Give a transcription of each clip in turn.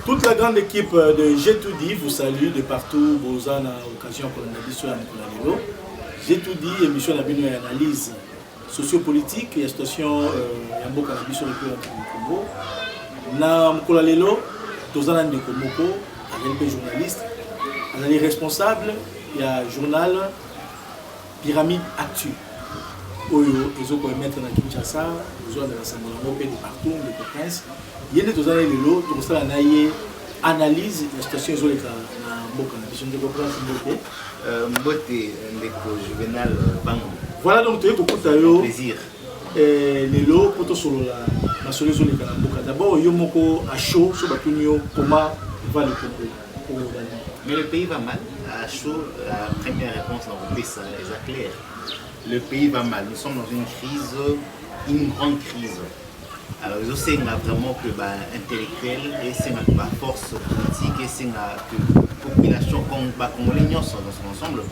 Toute la grande équipe de G2D vous salue de partout. Bozan a occasion pour la sur la Mkolalelo. G2D, émission d'analyse analyse sociopolitique et situation Yambo Cannabis sur le Congo. Na Mkolalelo, Tozana Ndeko Moko, un journaliste, un responsable, il y a un journal Pyramide Actu. Oyo, ils ont mettre dans Kinshasa, ils ont dans l'Assemblée de partout, de Prince. Il y a des gens qui ont une analyse de la situation de la Cannabis. Juvenal Bango. Voilà donc tu as beaucoup de plaisir. Les lots pour la solution de la d'abord, il y a un chaud sur comment va le Congo. Mais le pays va mal. À chaud, la première réponse dans le pays, c'est clair. Le pays va mal. Nous sommes dans une crise, une grande crise. Alors, je sais vraiment que intellectuels et c'est ma force politique et c'est la population congolaise dans son ensemble,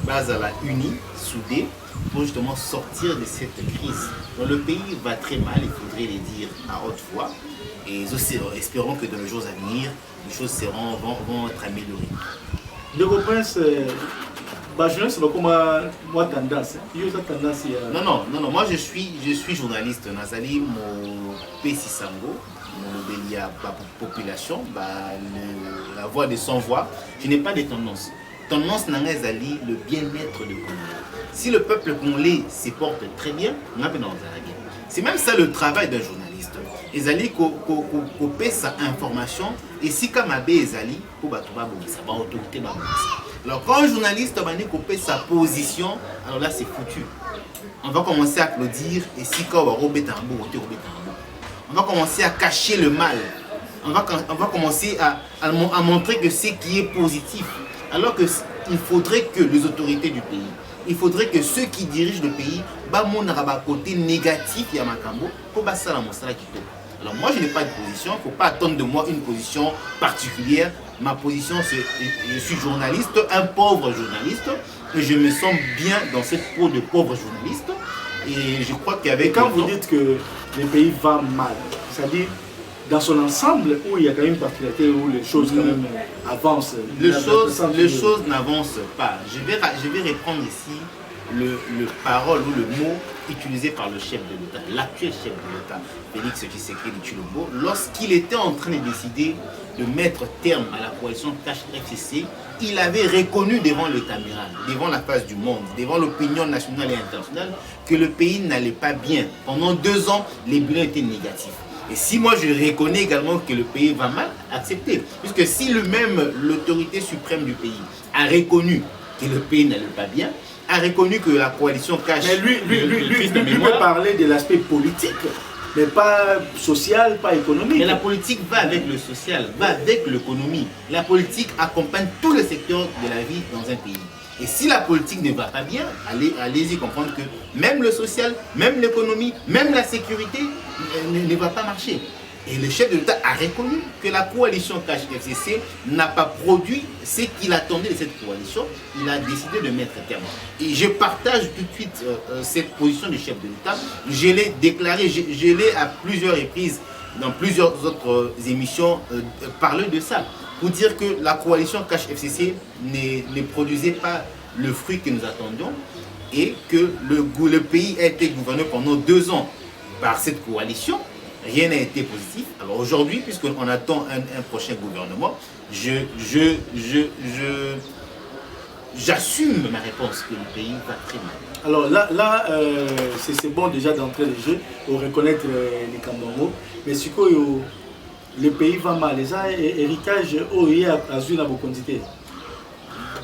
base à la unie, soudée, pour justement sortir de cette crise. Donc, le pays va très mal, il faudrait le dire à haute voix. Et espérons que dans les jours à venir, les choses vont être améliorées. De vos princes, je ne sais pas comment moi tendance. Non, moi je suis journaliste. Nazali, mon Pessi Sango, mon Belia population, la voix de sans voix. Je n'ai pas de tendance. Tendance Nazali, le bien-être de Congo. Si le peuple congolais se porte très bien, on a bien. C'est même ça le travail d'un journaliste. Ezali copier sa information et si comme abe ezali pour ça va autorité ba. Alors quand un journaliste va copier sa position, alors là c'est foutu. On va commencer à applaudir et si quand on va rebeter un beau, on va commencer à cacher le mal. On va commencer à montrer que c'est qui est positif. Alors que il faudrait que les autorités du pays, il faudrait que ceux qui dirigent le pays montrent côté négatif ya makambo pour ça la monsala kito. Alors moi je n'ai pas de position, il ne faut pas attendre de moi une position particulière. Ma position c'est je suis journaliste, un pauvre journaliste, et je me sens bien dans cette peau de pauvre journaliste. Et je crois qu'avec quand vous dites que le pays va mal, c'est-à-dire dans son ensemble où il y a quand même une particularité où les choses quand même avancent. Les choses n'avancent pas. Je vais reprendre ici le parole ou le mot utilisé par le chef de l'État, l'actuel chef de l'État, Félix Tshisekedi Tshilombo, lorsqu'il était en train de décider de mettre terme à la coalition CACH-FCC, il avait reconnu devant le caméra, devant la face du monde, devant l'opinion nationale et internationale, que le pays n'allait pas bien. Pendant 2 ans, les bilans étaient négatifs. Et si moi je reconnais également que le pays va mal, accepter. Puisque si l'autorité suprême du pays a reconnu que le pays n'allait pas bien, a reconnu que la coalition cache... Mais lui peut parler de l'aspect politique, mais pas social, pas économique. Mais la politique va avec le social, va avec l'économie. La politique accompagne tous les secteurs de la vie dans un pays. Et si la politique ne va pas bien, allez-y comprendre que même le social, même l'économie, même la sécurité ne va pas marcher. Et le chef de l'État a reconnu que la coalition CACH-FCC n'a pas produit ce qu'il attendait de cette coalition. Il a décidé de mettre terme. Et je partage tout de suite cette position du chef de l'État. Je l'ai déclaré, je l'ai à plusieurs reprises, dans plusieurs autres émissions, parlé de ça. Pour dire que la coalition CACH-FCC ne produisait pas le fruit que nous attendions et que le pays a été gouverné pendant 2 ans par cette coalition. Rien n'a été positif. Alors aujourd'hui, puisqu'on attend un prochain gouvernement, j'assume ma réponse que le pays va très mal. Alors là c'est bon déjà d'entrer le jeu, pour reconnaître les Cambongo. Mais ce que le pays va mal, les héritages à Zuna quantité.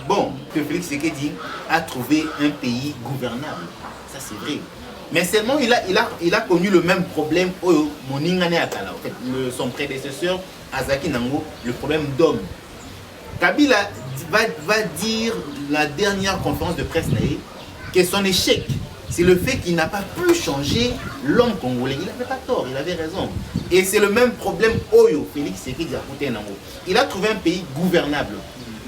Bon, que Félix Tshisekedi a trouvé un pays gouvernable. Ça c'est vrai. Mais seulement il a connu le même problème au Moningane Akala. En fait, son prédécesseur, Azaki Nango, le problème d'homme. Kabila va dire la dernière conférence de presse que son échec, c'est le fait qu'il n'a pas pu changer l'homme congolais. Il n'avait pas tort, il avait raison. Et c'est le même problème Oyo, Félix Tshisekedi Nango. Il a trouvé un pays gouvernable,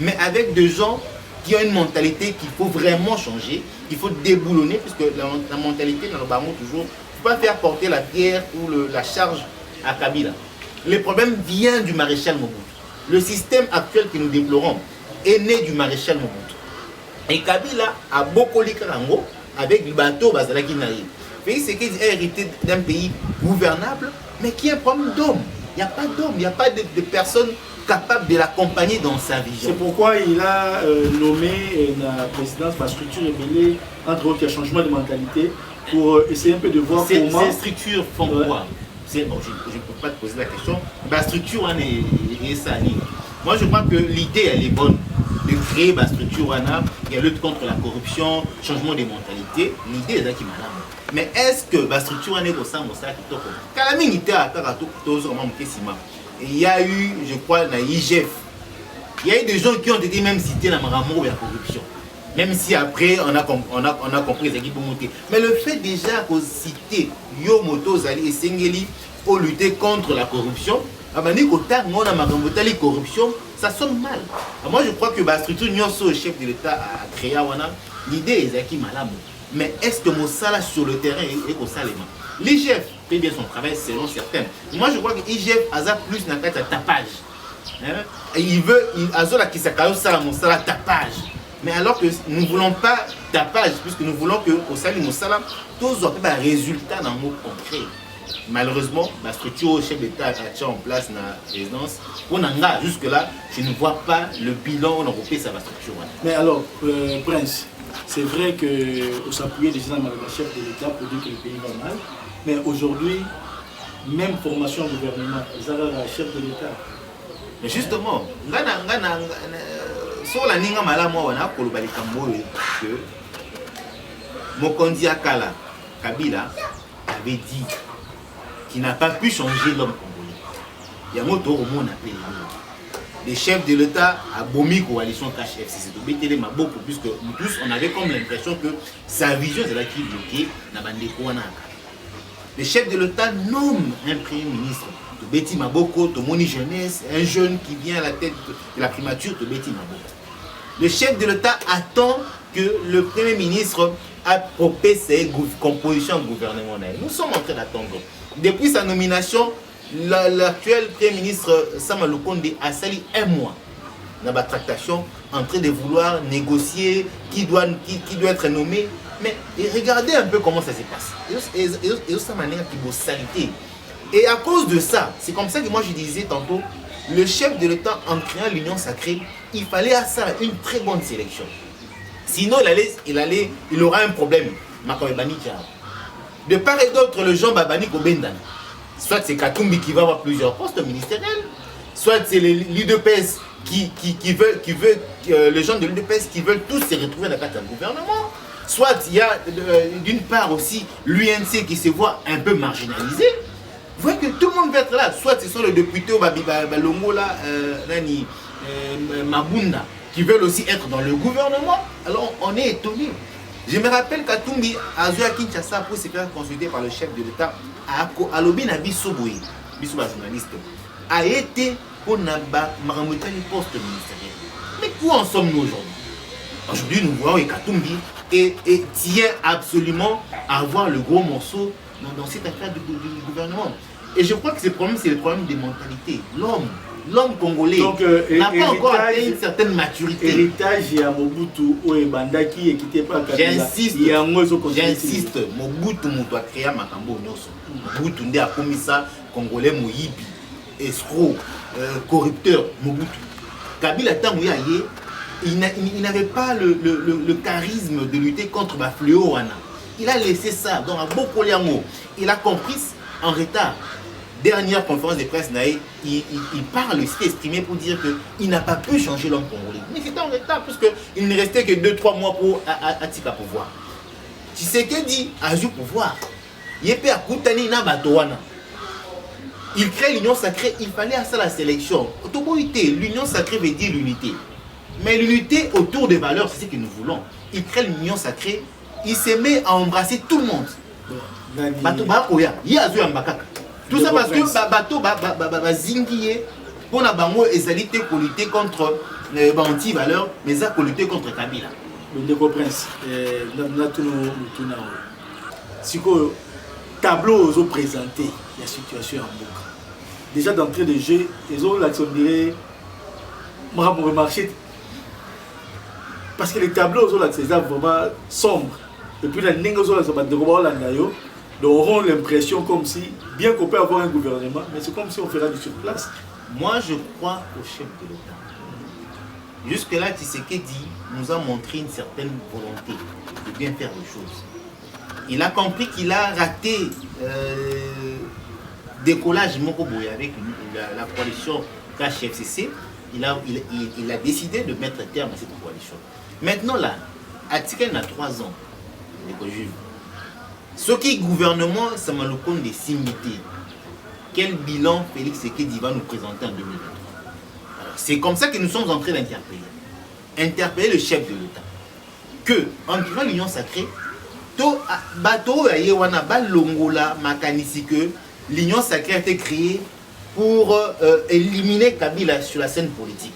mais avec des gens qui ont une mentalité qu'il faut vraiment changer, qu'il faut déboulonner, puisque la mentalité dans le baron toujours, il ne faut pas faire porter la pierre ou la charge à Kabila. Le problème vient du maréchal Mobutu. Le système actuel que nous déplorons est né du maréchal Mobutu. Et Kabila a beaucoup de Karango avec le bateau Bazalaki Naï. C'est qu'il est hérité d'un pays gouvernable, mais qui a un problème d'homme. Il n'y a pas d'homme, il n'y a pas de personnes capables de l'accompagner dans sa vision. C'est pourquoi il a nommé la présidence, la structure ébélée, entre autres, il y a changement de mentalité, pour essayer un peu de voir comment... Ces structures font quoi? Bon, je ne peux pas te poser la question. La structure est ça. Moi, je crois que l'idée, elle est bonne. De créer la structure, il y a lutte contre la corruption, changement des mentalités. L'idée est là qui m'a là. Mais est-ce que la structure est comme ça qui toque? Il y a eu, je crois, la IGF. Il y a eu des gens qui ont été même cités dans Maramou et la corruption. Même si après, on a compris les équipes monter. Mais le fait déjà qu'on cite Yo Moto Zali et Sengeli pour lutter contre la corruption, corruption, ça sonne mal. Moi, je crois que la structure le chef de l'État a créé, l'idée est qui malade. Mais est-ce que mon salaire sur le terrain est au salaire? L'IGF fait bien son travail selon certains. Moi, je crois que l'IGF a plus dans le tapage. Et il veut, qui s'accale mon salaire tapage. Mais alors que nous ne voulons pas tapage, puisque nous voulons que au salaire, mon salaire, tous ont un résultat dans le mot concret. Malheureusement, la structure au chef d'État a été en place dans la résidence. Jusque-là, je ne vois pas le bilan on a repris sa structure. Mais alors, Prince, c'est vrai qu'on s'appuyait déjà dans le chef de l'État pour dire que le pays va mal. Mais aujourd'hui, même formation au gouvernement, ils ont le chef de l'État. Mais justement, sur la Ninga Malamo, on a que Mokondi Akala, Kabila, avait dit qu'il n'a pas pu changer l'homme congolais. Il y a un autre mot on appelle les chefs de l'État à Bomi coalition KHFC. C'est beaucoup plus que nous tous, on avait comme l'impression que sa vision c'est là qui bloquait la bande de Kouanaka. Les chefs de l'État nomment un premier ministre. Betty Maboko, Tomoni Jeunesse, un jeune qui vient à la tête de la primature de Betty Maboko. Le chef de l'État attend que le Premier ministre approprie ses compositions gouvernementales. Nous sommes en train d'attendre. Depuis sa nomination, l'actuel Premier ministre Sama Lukonde a sali un mois dans la tractation en train de vouloir négocier qui doit être nommé. Mais regardez un peu comment ça se passe. Et ça manière qui vous salité. Et à cause de ça, c'est comme ça que moi je disais tantôt, le chef de l'État en créant l'Union sacrée, il fallait à ça une très bonne sélection. Sinon il aura un problème. De part et d'autre, le Jean Babani Kobendan. Soit c'est Katumbi qui va avoir plusieurs postes ministériels, soit c'est l'UDPS qui veut les gens de l'UDPS qui veulent tous se retrouver dans le gouvernement. Soit il y a d'une part aussi l'UNC qui se voit un peu marginalisé. Vous voyez que tout le monde va être là. Soit ce sont les députés Balongo là, Mabunda qui veulent aussi être dans le gouvernement. Alors on est étonné. Je me rappelle qu'Atumbi a joué à Kinshasa pour se faire consulter par le chef de l'État à Lobina Bissoboui, journaliste, a été pour Maramutali poste ministériel. Mais où en sommes-nous aujourd'hui? Aujourd'hui, nous voyons qu'Atumbi tient absolument à avoir le gros morceau dans cette affaire du gouvernement. Et je crois que ce problème, c'est le problème des mentalités. L'homme congolais n'a pas encore atteint une certaine maturité. Héritage à Mobutu ou Bandaki et qui n'était pas j'insiste, Mobutu a créé Makambo Nyoso. Mobutu a commis ça, Congolais Moyibi, escroc, corrupteur, Mobutu. Kabila Tanguyaye, il n'avait pas le charisme de lutter contre la fléau. Il a laissé ça, donc à beaucoup de il a compris en retard. Dernière conférence de presse, il parle, il s'est exprimé pour dire qu'il n'a pas pu changer l'homme congolais. Mais c'était en retard, puisqu'il ne restait que 2-3 mois pour Atika pouvoir. Tu sais que dit Azou pouvoir. Il crée l'union sacrée, il fallait à ça la sélection. L'union sacrée veut dire l'unité. Mais l'unité autour des valeurs, c'est ce que nous voulons. Il crée l'union sacrée, il se met à embrasser tout le monde. Tout ça parce que bateau zingié pour la bango et alité pour lutter contre les anti-valeurs, mais ça pour lutter contre Kabila. Le Prince, si le tableau ont présenté la situation en Boka. Déjà d'entrée de jeu, ils ont l'actionné moi pour remarquer parce que les tableaux sont là c'est vraiment sombre et puis la ligne sont là ça va de donc on auront l'impression comme si bien qu'on peut avoir un gouvernement mais c'est comme si on fera du surplace. Moi je crois au chef de l'État. Jusque là Tshisekedi nous a montré une certaine volonté de bien faire les choses. Il a compris qu'il a raté décollage Mokoboy avec la coalition KHFCC. Il a décidé de mettre terme à cette coalition. Maintenant là, Atiken a 3 ans. Ce qui est gouvernement, ça m'a le compte des similités. Quel bilan Félix Tshisekedi va nous présenter en 2023? C'est comme ça que nous sommes en train d'interpeller le chef de l'État. Que, en créant l'Union sacrée, l'Union sacrée a été créée pour éliminer Kabila sur la scène politique.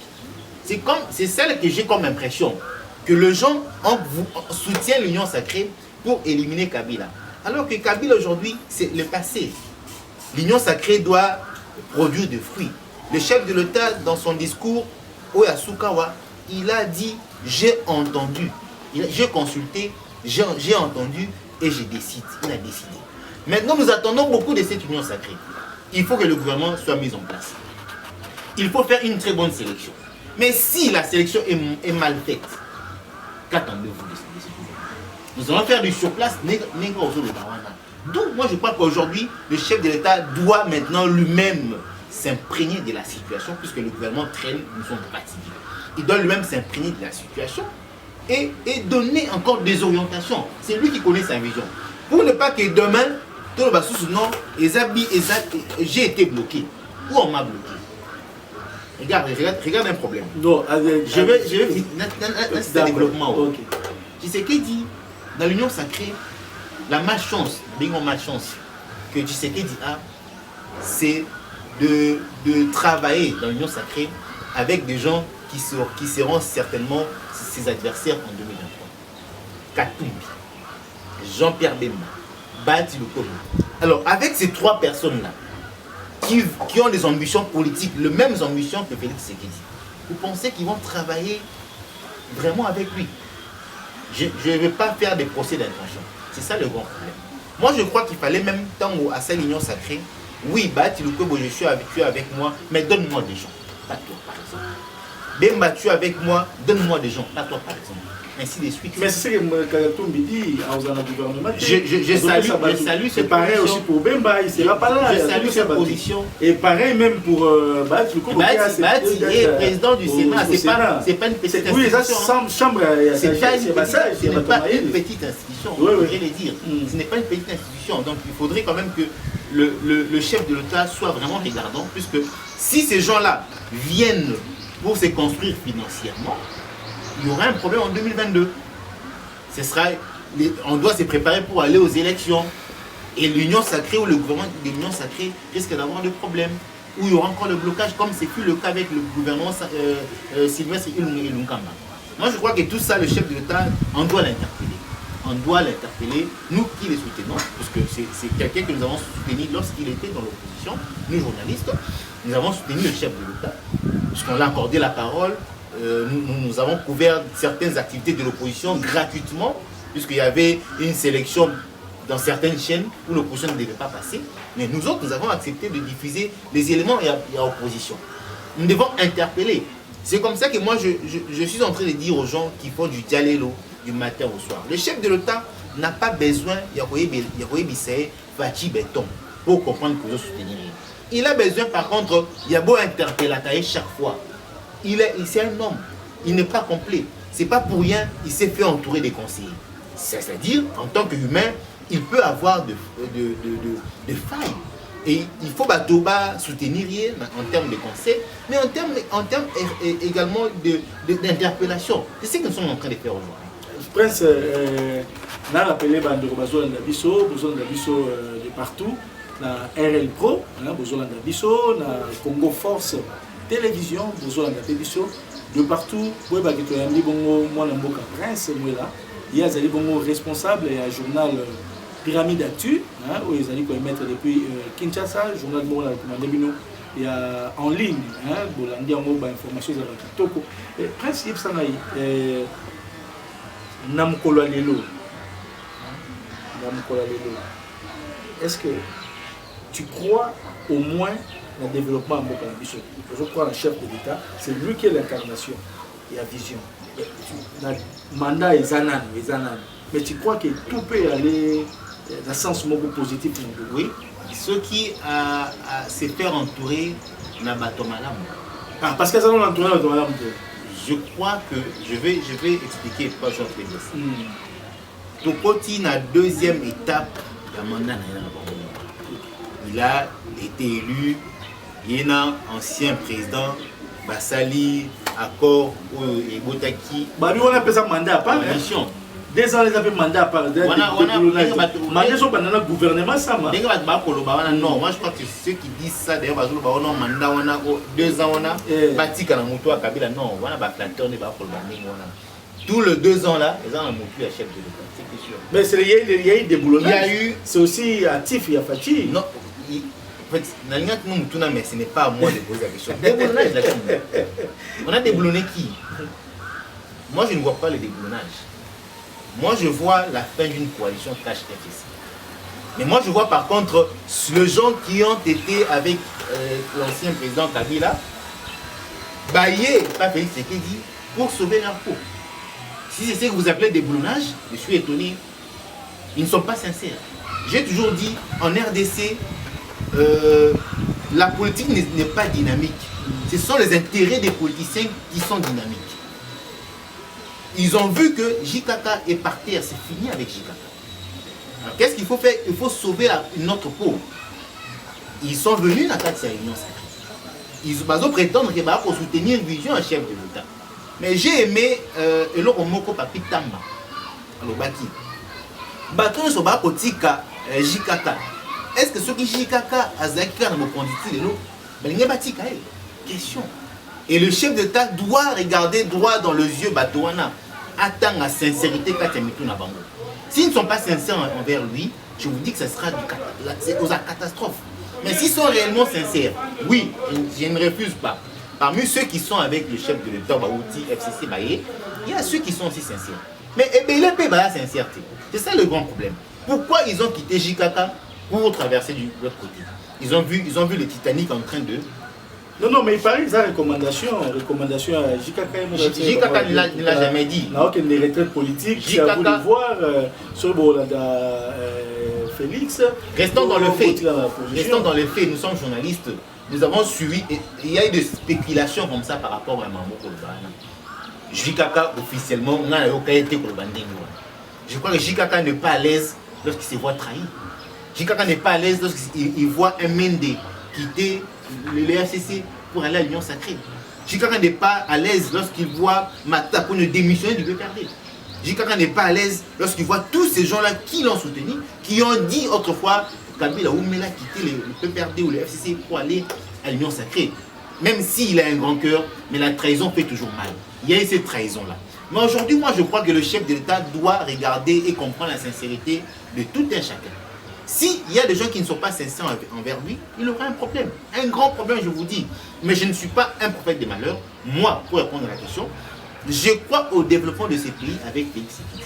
C'est celle que j'ai comme impression, que les gens soutiennent l'Union sacrée pour éliminer Kabila. Alors que Kabila aujourd'hui, c'est le passé. L'Union sacrée doit produire des fruits. Le chef de l'État, dans son discours, Oyasukawa, il a dit « j'ai entendu, j'ai consulté, j'ai entendu et je décide ». Il a décidé. Maintenant, nous attendons beaucoup de cette union sacrée. Il faut que le gouvernement soit mis en place. Il faut faire une très bonne sélection. Mais si la sélection est mal faite, qu'attendez-vous de ce gouvernement? Nous allons faire du surplace. Donc, moi, je crois qu'aujourd'hui, le chef de l'État doit maintenant lui-même s'imprégner de la situation, puisque le gouvernement traîne, nous sommes fatigués. Il doit lui-même s'imprégner de la situation et donner encore des orientations. C'est lui qui connaît sa vision. Pour ne pas que demain, tout le bassou non, j'ai été bloqué. Ou on m'a bloqué. Regarde un problème. Non, je vais c'est un développement. Okay. Tu sais qui dit, dans l'union sacrée, la malchance que Tshisekedi a, c'est de travailler dans l'union sacrée avec des gens qui seront certainement ses adversaires en 2023. Katumbi, Jean-Pierre Bemba, Bati Lukobo. Alors, avec ces 3 personnes-là, qui ont des ambitions politiques, les mêmes ambitions que Félix Tshisekedi, vous pensez qu'ils vont travailler vraiment avec lui? Je ne vais pas faire des procès d'intention. C'est ça le grand problème. Moi, je crois qu'il fallait même, tant à cette union sacrée, oui, Bati Lukobo, je suis avec moi, mais donne-moi des gens. Pas toi, par exemple. Bemba, tu es avec moi, donne-moi des gens. Pas toi, par exemple. Ainsi de suite. Mais c'est ce que Kagatumbi dit en le gouvernement. Je salue cette pareil position. Aussi pour Bemba, il ne sera pas là. Je salue cette position. Et pareil même pour Bati Lukobo. Bati est président du Sénat. Ce n'est pas une petite institution. Oui, ça, chambre, ce n'est pas une petite institution. Je vais le dire. Ce n'est pas une petite institution. Donc il faudrait quand même que le chef de l'État soit vraiment regardant, puisque si ces gens-là viennent pour se construire financièrement, il y aura un problème en 2022. On doit se préparer pour aller aux élections. Et l'union sacrée ou le gouvernement de l'union sacrée risque d'avoir des problèmes. Où il y aura encore le blocage, comme c'est plus le cas avec le gouvernement Sylvestre Ilunkamba. Moi, je crois que tout ça, le chef de l'État, on doit l'interpeller. On doit l'interpeller, nous qui les soutenons, parce que c'est quelqu'un que nous avons soutenu lorsqu'il était dans l'opposition, nous journalistes, nous avons soutenu le chef de l'État, puisqu'on l'a accordé la parole. Nous avons couvert certaines activités de l'opposition gratuitement, puisqu'il y avait une sélection dans certaines chaînes où l'opposition ne devait pas passer. Mais nous autres, nous avons accepté de diffuser les éléments et à opposition. Nous devons interpeller. C'est comme ça que moi, je suis en train de dire aux gens qui font du dialélo du matin au soir. Le chef de l'État n'a pas besoin de béton pour comprendre que je soutenir. Il a besoin, par contre, il y a beau interpeller chaque fois. C'est un homme, il n'est pas complet. C'est pas pour rien, il s'est fait entourer des conseillers. C'est-à-dire, en tant qu'humain, il peut avoir de failles. Et il faut soutenir en termes de conseils, mais en termes également d'interpellation. C'est ce que nous sommes en train de faire aujourd'hui. Prince, on a rappelé Bandoro Ndabiso de partout, na RL Pro, Bozola Ndabiso, na Congo Force Télévision, Bozola Ndabiso, de partout, moi Mboka Prince, il y a des responsables et un journal Pyramide Actu, où ils allaient mettre depuis Kinshasa, journal de il y a en ligne, Bolandi en mobile information de la Kitoko. Principe ça Namkolo Lelo. Est-ce que tu crois au moins dans le développement en Bokanabiso? Je crois dans le chef de l'État, c'est lui qui est l'incarnation et la vision. Le mandat est zanan. Mais tu crois que tout peut aller dans le sens positif? Oui, ce qui a se faire entourer Nabato Malam. Ah, parce que ça nous entouré Nabato Malam. Je crois que je vais expliquer pourquoi je suis en train de dire ça. Tokoti, la deuxième étape de mandat, il a été élu, il y a un ancien président, Basali, Accord, et Botaki. Bah, lui, on appelle ça mandat à part. 2 ans, les appels mandat à part. Mandat sont pendant le gouvernement, ça. Non, moi je crois que ceux qui disent ça, d'ailleurs, on a mandat, on a 2 ans, on a bâti à Moutou à Kabila. Non, on a planté, on est pas pour le banding. Tous les 2 ans là, les gens ont Moutou à chef de l'État, c'est sûr. Mais il y a eu des boulonnages. Il y a eu. C'est aussi actif, il y a Fatih. Non. En fait, mais ce n'est pas à moi de poser la question. Déboulonnage, on a déboulonné qui? Moi, je ne vois pas le déboulonnage. Moi, je vois la fin d'une coalition cash-FSC. Mais moi, je vois par contre les gens qui ont été avec l'ancien président Kabila, baillés, pas Félix Tshisekedi, pour sauver leur peau. Si c'est ce que vous appelez déboulonnage, je suis étonné. Ils ne sont pas sincères. J'ai toujours dit, en RDC, la politique n'est pas dynamique. Ce sont les intérêts des politiciens qui sont dynamiques. Ils ont vu que JKK est par terre, c'est fini avec JKK. Alors qu'est-ce qu'il faut faire? Il faut sauver notre peau. Ils sont venus dans cette réunion sacrée. Ils vont prétendre qu'ils vont soutenir une vision un chef de l'État. Mais j'ai aimé Eloko Moko Papi Tamba. Alors Baki. Bato ne sont pas kotika JKK. Est-ce que ceux qui JKK Azaka dans mon conducteur de l'eau, ben il batika question. Et le chef d'État doit regarder droit dans les yeux Batouana, attendre la sincérité Katemitou Nabango. S'ils ne sont pas sincères envers lui, je vous dis que ce sera aux catastrophes. Mais s'ils sont réellement sincères, oui, je ne refuse pas. Parmi ceux qui sont avec le chef de l'État, Baouti, FCC, Baye, il y a ceux qui sont aussi sincères. Mais il est pas la sincérité. C'est ça le grand problème. Pourquoi ils ont quitté JKK pour traverser de l'autre côté? Ils ont vu le Titanic en train de... Non, mais il paraît que ça recommandation à JKK. JKK ne l'a jamais dit. Il n'y a aucune retraite politique. C'est à vous de voir sur Félix. Restons dans le fait. Restons dans les faits. Nous sommes journalistes. Nous avons suivi. Il y a eu des spéculations comme ça par rapport à Mambo Kolbana. JKK officiellement n'a aucun été Kolbanding. Je crois que JKK n'est pas à l'aise lorsqu'il se voit trahi. JKK n'est pas à l'aise lorsqu'il voit un Mende quitter le FCC pour aller à l'Union sacrée. JKK n'est pas à l'aise lorsqu'il voit Mata pour ne démissionner du PPRD. JKK n'est pas à l'aise lorsqu'il voit tous ces gens-là qui l'ont soutenu, qui ont dit autrefois Kabila Oumela quitter le PPRD ou le FCC pour aller à l'Union sacrée. Même s'il a un grand cœur, mais la trahison fait toujours mal. Il y a eu cette trahison-là. Mais aujourd'hui, moi, je crois que le chef de l'État doit regarder et comprendre la sincérité de tout un chacun. S'il y a des gens qui ne sont pas sincères envers lui, il aura un problème. Un grand problème, je vous dis. Mais je ne suis pas un prophète des malheurs. Moi, pour répondre à la question, je crois au développement de ces pays avec Félix Tshisekedi.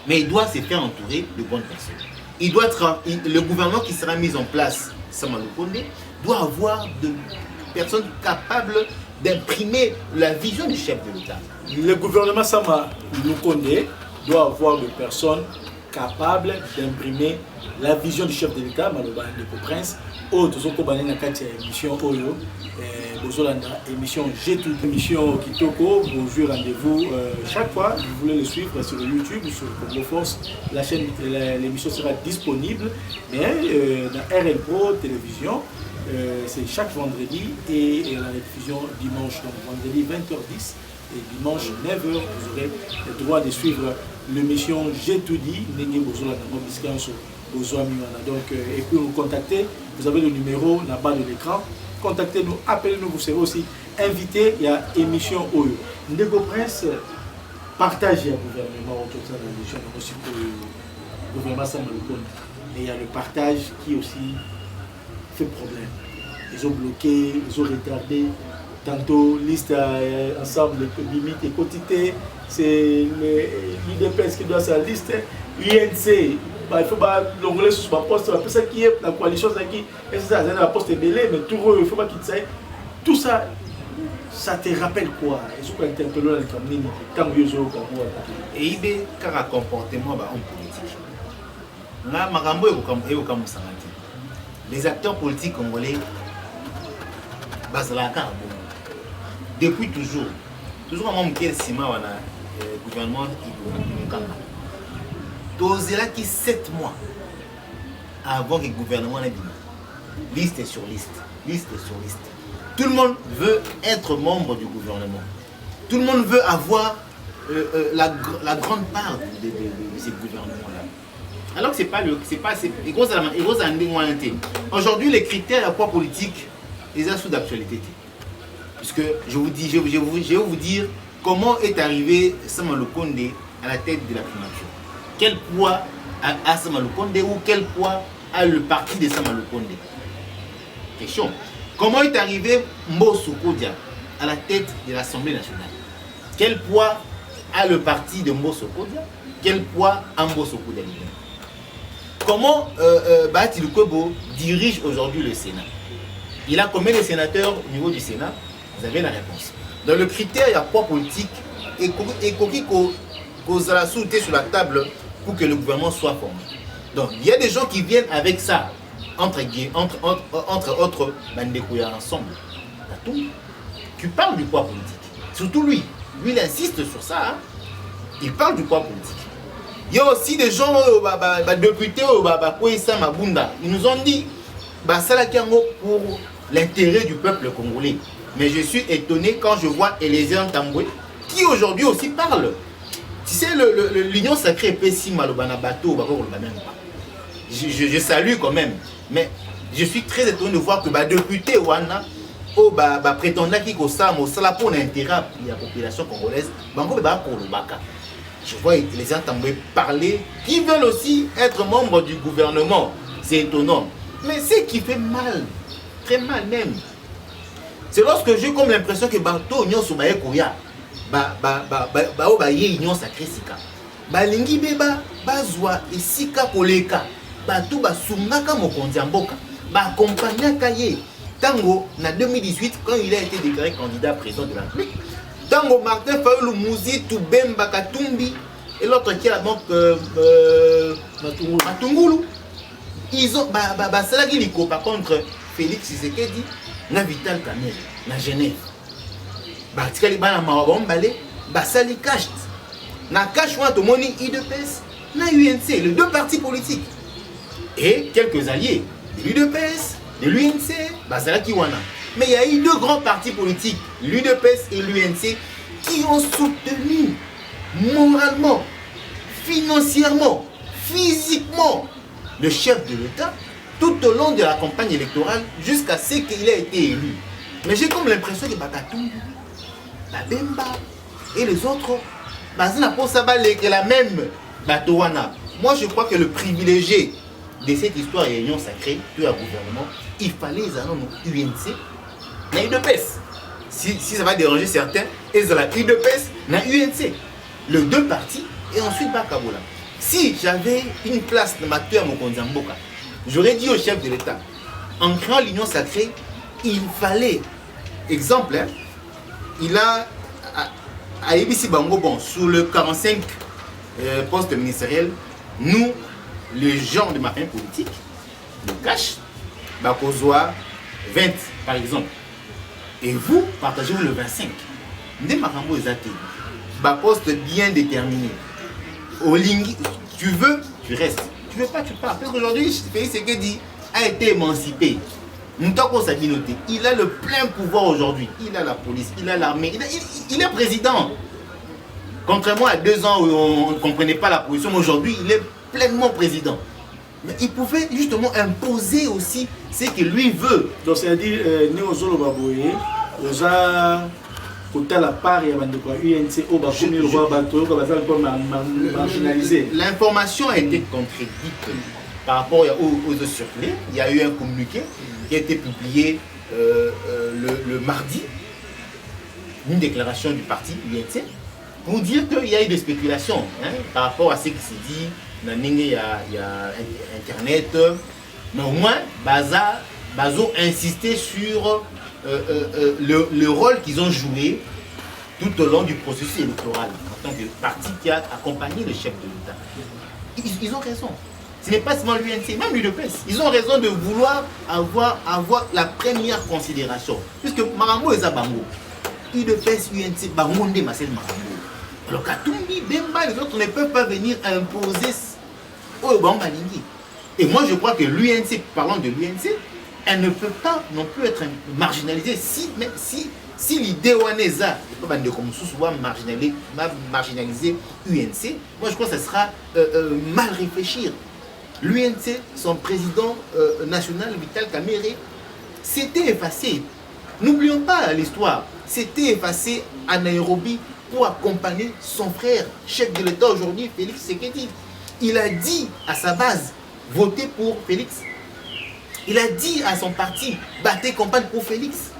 Mais il doit se faire entourer de bonnes personnes. Le gouvernement qui sera mis en place, Sama Lukonde, doit avoir de personnes capables d'imprimer la vision du chef de l'État. Le gouvernement Sama Lukonde doit avoir de personnes capables d'imprimer la vision du chef de l'État, Maloba de Prince, autres émission Oyo, émission G2, émission Kitoko, bonjour, rendez-vous chaque fois. Vous voulez le suivre sur YouTube, sur Congo Force, la chaîne, l'émission sera disponible, mais dans RL Pro Télévision, c'est chaque vendredi et la diffusion dimanche, donc vendredi 20h10 et dimanche 9h, vous aurez le droit de suivre l'émission G2D, donc, et puis vous contactez, vous avez le numéro là-bas de l'écran, contactez-nous, appelez-nous, vous serez aussi invité, il y a émission Oyo. Ndego Prince, partagez le gouvernement autour de l'émission, aussi pour le gouvernement Sama Lukonde. Et il y a le partage qui aussi fait problème. ils ont bloqué, ils ont retardé. Tantôt, liste ensemble, limite et quotité, c'est l'UDPS qui doit sa liste, UNC, bah, il faut que l'ongolais sur ma poste, c'est ça qui est la coalition, et c'est ça, la poste est belée, mais tout il faut pas qu'il s'aille. Tout ça, ça te rappelle quoi? Est-ce que tu as interpellé dans le cabinet, quand vous êtes au Cameroun? Et il y a un comportement en politique. Là, Marambo est au Cameroun. Les acteurs politiques congolais, depuis toujours à mon Sima, le gouvernement qui là qui 7 mois avant que le gouvernement n'ait liste sur liste, liste sur liste. Tout le monde veut être membre du gouvernement. Tout le monde veut avoir la grande part de ce gouvernement-là. Alors que c'est pas aujourd'hui les critères à quoi politique, ils sont sous d'actualité. Puisque je vais vous dire comment est arrivé Sama Lukonde à la tête de la primature. Quel poids a Sama Lukonde ou quel poids a le parti de Sama Lukonde? Question. Comment est arrivé Mbosso Kodia à la tête de l'Assemblée nationale? Quel poids a le parti de Mbosso Kodia? Quel poids a Mbosso Kodia? Comment Bahati Lukwebo dirige aujourd'hui le Sénat? Il a combien de sénateurs au niveau du Sénat? Vous avez la réponse. Dans le critère, il y a poids politique et qu'on a sauté sur la table pour que le gouvernement soit formé. Donc, il y a des gens qui viennent avec ça, entre autres, Bandekouya ensemble. Tu parles du poids politique. Surtout lui. Lui, il insiste sur ça. Hein. Il parle du poids politique. Il y a aussi des gens, députés, ils nous ont dit, pour l'intérêt du peuple congolais. Mais je suis étonné quand je vois Eliezer Tamboué, qui aujourd'hui aussi parle. Tu sais, l'union sacrée est pessime à l'Obanabato, je salue quand même. Mais je suis très étonné de voir que les députés Wana, prétendant qu'ils ont ça pour l'intérêt de la population congolaise, je vois Eliezer Tamboué parler, qui veulent aussi être membres du gouvernement. C'est étonnant. Mais ce qui fait mal, très mal même, c'est lorsque j'ai comme l'impression que Bato Union Soubaye Koya, Union Sacrée Sika, Balingi Beba, Bazwa et Sika Koleka, Bato Basungaka Mokonzi Mboka, accompagné Kaye, Tango, en 2018, quand il a été déclaré candidat président de la République, Tango Martin Fayulu Mouzi, Toubemba Katumbi, et l'autre qui a donc Matungulu. Ils ont par contre Félix Tshisekedi na Vital Kamerhe na Genève. Batikali bana mawabombalé basali cash. Na cash wa tomoni UDPS na UNC, les deux partis politiques. Et quelques alliés de l'UDPS, de l'UNC, basalaki wana. Mais il y a eu deux grands partis politiques, l'UDPS et l'UNC, qui ont soutenu moralement, financièrement, physiquement le chef de l'État tout au long de la campagne électorale jusqu'à ce qu'il ait été élu. Mais j'ai comme l'impression que Bakatumbi, Babemba et les autres, que la même Batowana. Moi je crois que le privilégié de cette histoire et union sacrée, puis le gouvernement, il fallait les annoncer UNC, na UDPS. Si ça va déranger certains, ils ont la UDPS, na UNC. Les deux partis et ensuite Bakabola. Si j'avais une place de Mathieu Mokonzi Mboka, j'aurais dit au chef de l'État, en créant l'union sacrée, il fallait, exemple, hein, il a à ABC Bango, bon, sur le 45 postes ministériels, nous, les gens de ma famille politique, le cash, Bakozoa 20 par exemple, et vous, partagez-vous le 25. Ndé Makambo Ezate, poste bien déterminé. Olingi, tu veux, tu restes. Tu veux pas, tu pars. Parce qu'aujourd'hui, Félix Tshisekedi a été émancipé. Il a le plein pouvoir aujourd'hui. Il a la police, il a l'armée, il est président. Contrairement à 2 ans où on ne comprenait pas la position, mais aujourd'hui, il est pleinement président. Mais il pouvait justement imposer aussi ce que lui veut. Donc c'est-à-dire, Néozolo Baboye, Oza, côté la part, il y a UNC, marginalisé. L'information a été contredite par rapport aux autres circulés. Il y a eu un communiqué qui a été publié le mardi une déclaration du parti UNC pour dire qu'il y a eu des spéculations par rapport à ce qui s'est dit. Il y a Internet, mais au moins, Bazo insisté sur le rôle qu'ils ont joué tout au long du processus électoral en tant que parti qui a accompagné le chef de l'État. Ils ont raison. Ce n'est pas seulement l'UNC, même l'UDPS. Ils ont raison de vouloir avoir la première considération. Puisque Marambo et Zabango, UDPS, UNC, Bangonde, Marcel Marambo. Alors Katumbi, Bemba, les autres ne peuvent pas venir imposer au Bambalingi. Et moi je crois que l'UNC, parlant de l'UNC, elle ne peut pas non plus être marginalisée si l'idée Waneza marginaliser UNC, moi je crois que ce sera mal réfléchir. L'UNC, son président national Vital Kamerhe, s'était effacé. N'oublions pas l'histoire. S'était effacé à Nairobi pour accompagner son frère, chef de l'État aujourd'hui, Félix Tshisekedi. Il a dit à sa base, votez pour Félix. Il a dit à son parti, battez campagne pour Félix.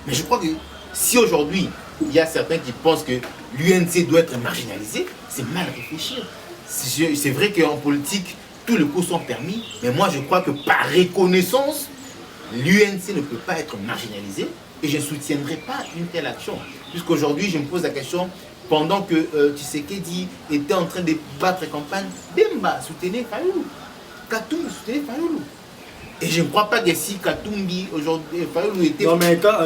Mais je crois que si aujourd'hui, il y a certains qui pensent que l'UNC doit être marginalisé, c'est mal réfléchir. C'est vrai qu'en politique, tous les coups sont permis, mais moi je crois que par reconnaissance, l'UNC ne peut pas être marginalisé et je ne soutiendrai pas une telle action. Puisqu'aujourd'hui, je me pose la question, pendant que Tshisekedi était en train de battre campagne, Bemba soutenait Fayoulou, Katumbi soutenait Fayoulou. Et je ne crois pas que si Katumbi, aujourd'hui, Fayoulou était... Non mais quand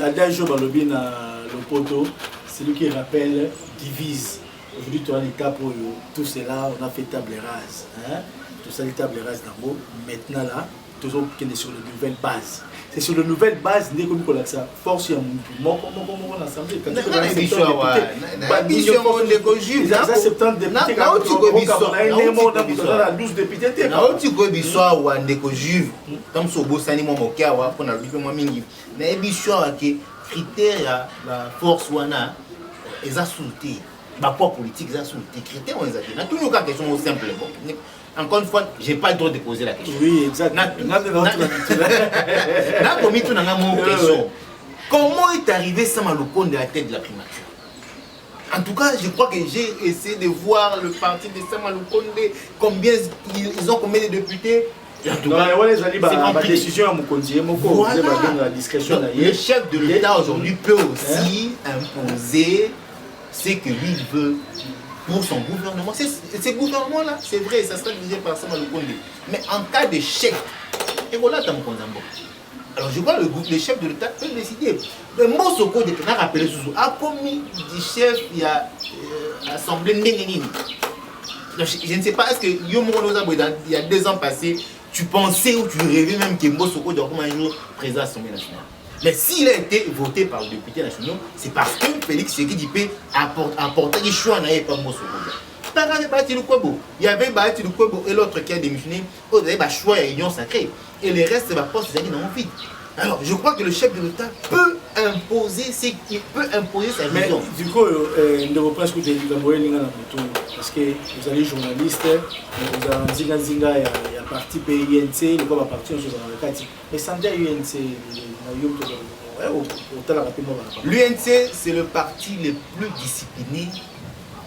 Adagio Balobi na Lopoto, c'est lui qui rappelle, divise. Aujourd'hui, tu as un état pour tout cela, on a fait table rase. Hein? Tout ça, les tables rases d'abord. Maintenant là, toujours qu'on est sur de nouvelles bases. C'est sur de nouvelles bases, n'est comme ça. Force, il y a mon assemblée. Quand tu as un poids politique, ça sont des critères, on les a dit. N'a toujours qu'à question simple. Encore une fois, je n'ai pas le droit de poser la question. Oui, exactement. Comment est arrivé Sama Lukonde de la tête de la primature? En tout cas, je crois que j'ai essayé de voir le parti de Sama Lukonde, combien ils ont combien de députés. En tout cas, c'est décision voilà. Le chef de l'État aujourd'hui peut aussi imposer ce que lui veut pour son gouvernement. Ce gouvernement-là, c'est vrai, ça sera dirigé par Sama Lukonde. Mais en cas d'échec, et voilà Tamukonzambo. Alors je vois le chef de l'État peut décider. Mais moi, ce code de rappelé sous a commis du chef, il y a assemblée Nénénine. Je ne sais pas, est-ce que il y a 2 ans passés, tu pensais ou tu rêvais même que Mosoko doit comme un jour président de l'Assemblée nationale. Mais s'il a été voté par le député national, c'est parce que Félix Tshisekedi peut apporter des choix à pas Mosoko. Il y avait Bahati Lukwebo et l'autre qui a démissionné, il y avait choix et union sacrée. Et le reste, c'est ma poste, c'est dans vide. Alors, je crois que le chef de l'État peut imposer sa vision. Du coup, ne vous pas écouter parce que vous allez journaliste, vous avez Zinga, il y a parti PINC, il y a parti en mais sans dire UNC, l'UNC, c'est le parti le plus discipliné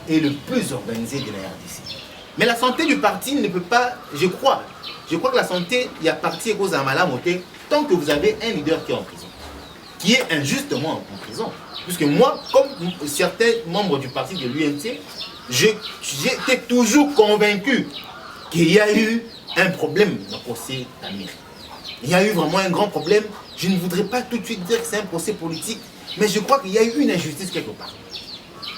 et le plus organisé de la RDC. Mais la santé du parti ne peut pas, je crois que la santé, il y a parti cause à Malamoté, tant que vous avez un leader qui est en prison, qui est injustement en prison. Puisque moi, comme certains membres du parti de l'UNC, j'étais toujours convaincu qu'il y a eu un problème dans le procès d'Amir. Il y a eu vraiment un grand problème. Je ne voudrais pas tout de suite dire que c'est un procès politique, mais je crois qu'il y a eu une injustice quelque part.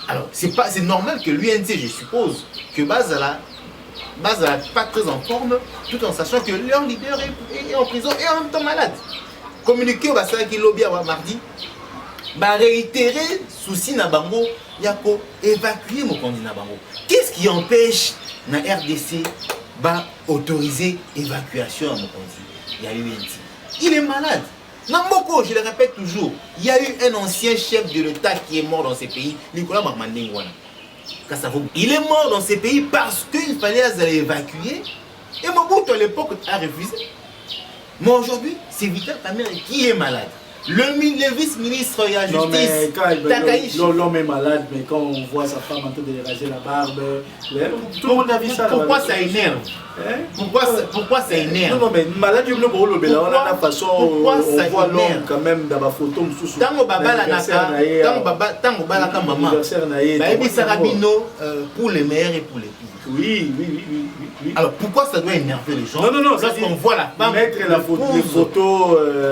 Alors, c'est normal que l'UNC, je suppose, que Bazala pas très en forme, tout en sachant que leur leader est en prison et en même temps malade. Communiquer au Bassala qui lobby à mardi, réitérer souci na bango, yako évacuer mon candidat bango. Qu'est-ce qui empêche la RDC autoriser évacuation à mon candidat? Il y a eu UNC. Il est malade. Namboko, je le répète toujours, il y a eu un ancien chef de l'État qui est mort dans ces pays, Nicolas Mamandengwana. Il est mort dans ces pays parce qu'il fallait les évacuer. Et Mobutu à l'époque a refusé. Mais aujourd'hui, c'est Vital Kamerhe qui est malade. Le vice-ministre de la Justice, non, mais Takaïchi. L'homme est malade, mais quand on voit sa femme en train de raser la barbe, tout le monde a vu ça. Pourquoi ça énerve? Pourquoi ça énerve? Non, mais malade, on a la façon, on voit l'homme quand même dans ma photo. Tango Baba la Naka, Tango Balaka Maman, pour les meilleurs et pour les pires. Oui. Alors pourquoi ça doit énerver les gens? Non, lorsqu'on voit la femme mettre la photo,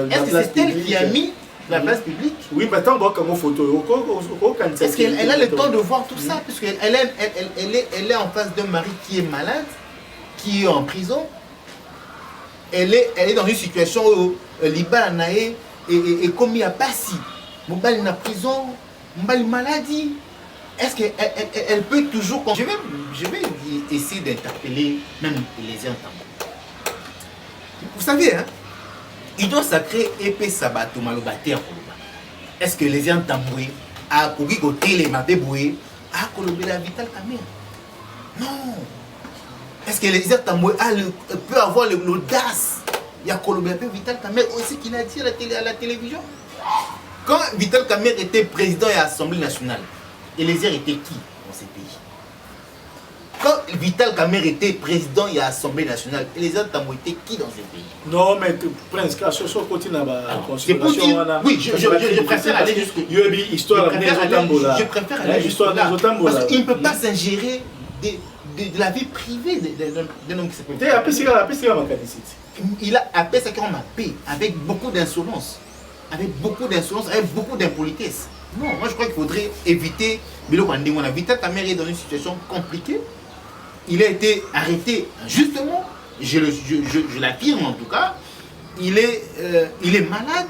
est-ce que c'est elle qui a mis la place publique? Oui, mais tant qu'on photo. Est-ce qu'elle a le temps de voir tout ça? Parce qu'elle est en face d'un mari qui est malade, qui est en prison. Elle est dans une situation où Liba Naé est commis à Passi. Mobile est en prison, Mobile maladie. Est-ce qu'elle peut toujours... Je vais essayer d'interpeller même les entendants. Vous savez, hein, ils doivent sacrer épée sabato malobate en Koloba. Est-ce que les entendants a couru côté les mabéboué a colobé la Vital Kamerhe? Non. Est-ce que les entendants peut avoir l'audace? Il y a colobé la Vital Kamerhe aussi qu'il a dit à la télévision. Quand Vital Kamerhe était président et Assemblée nationale, et les airs étaient qui dans ces pays? Quand Vital Kamerhe était président et Assemblée nationale, et les airs étaient qui dans ces pays? Non, mais Prince, quand ce côté n'a pas considération. Oui, je préfère aller jusque. Je préfère aller jusque là. Parce qu'il ne peut pas s'ingérer de la vie privée d'un homme qui s'appelle. Il a appelé ça qu'on m'appelle avec beaucoup d'insolence. Avec beaucoup d'impolitesse. Non, moi je crois qu'il faudrait éviter. Vital Kamerhe est dans une situation compliquée. Il a été arrêté injustement. Je l'affirme en tout cas. Il est malade.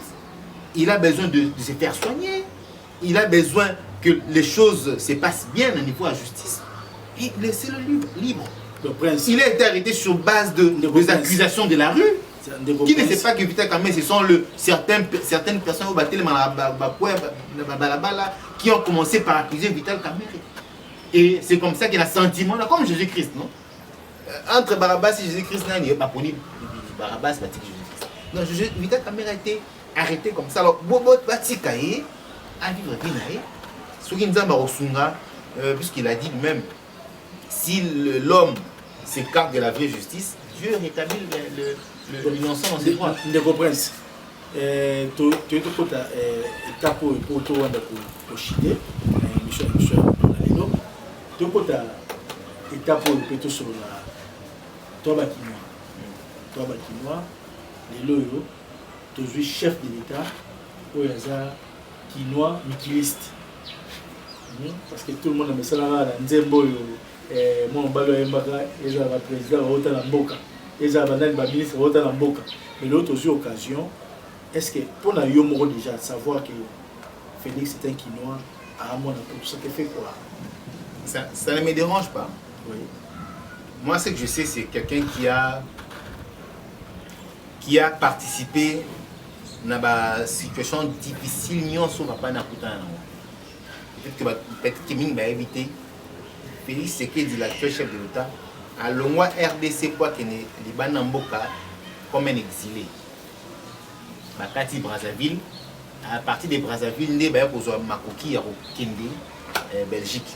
Il a besoin de se faire soigner. Il a besoin que les choses se passent bien au niveau de la justice. Et laissez-le libre. Il a été arrêté sur base des accusations de la rue. Qui ne sait pas que Vital Kamerhe, ce sont certaines personnes qui ont commencé par accuser Vital Kamerhe. Et c'est comme ça qu'il a sentiment, là, comme Jésus-Christ, non? Entre Barabbas et Jésus-Christ, il n'y a pas connu Barabbas, Jésus-Christ. Donc Vital Kamerhe a été arrêté comme ça. Alors, Bobo Batikaye a vivre bien, ce qui nous a puisqu'il a dit lui-même, si l'homme s'écarte de la vraie justice, Dieu rétablit l'innocent dans ses droits. Ndeko Prince, tu es tout côté étape pour tout le monde pour chiter, Michel Lalo. Tu es côté étape pour tout sur la toi Bakinois, les loyaux, tu es chef de l'État, pour les Kinois miquiliste. Parce que tout le monde a mis ça là dans Nzembo, moi on balo Mbaka, et ça va président Rota Namboka. Et ça va dans le ministre Rota Namboka. Mais l'autre aussi occasion, est-ce que pour la Yomo déjà savoir que Félix est un Kinois, à mon avis, tout ça fait quoi? Ça ne me dérange pas. Oui. Moi, ce que je sais, c'est quelqu'un qui a participé dans une situation difficile, non sur papa n'a pas peut-être qu'il va éviter. Félix Tshisekedi, l'actuel chef de l'État, à l'ongwa RDC quoi que les Banamboka comme un exilé. Bakati Brazzaville, à partir de Brazzaville, il y a Makoki à Kende, Belgique.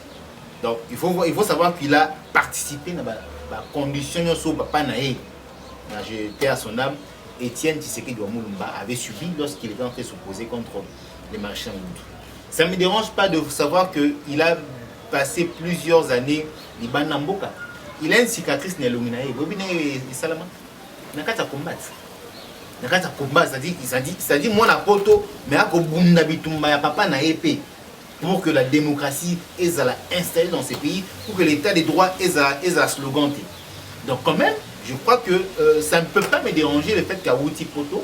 Donc il faut savoir qu'il a participé dans la condition sur papa naé. Je paie à son âme. Étienne Tshisekedi Ouamulumba avait subi lorsqu'il était en train de s'opposer contre les marchands. Ça ne me dérange pas de savoir qu'il a passé plusieurs années Liban Namboka. Il a une cicatrice Nelominae. Salama. Il n'a qu'à combattre. C'est-à-dire, moi, la poto, mais à Kobunda Bitumba, papa n'a épée. Pour que la démocratie est installée dans ces pays, pour que l'état des droits est à slogan. Donc, quand même, je crois que ça ne peut pas me déranger le fait qu'à Wouti Poto,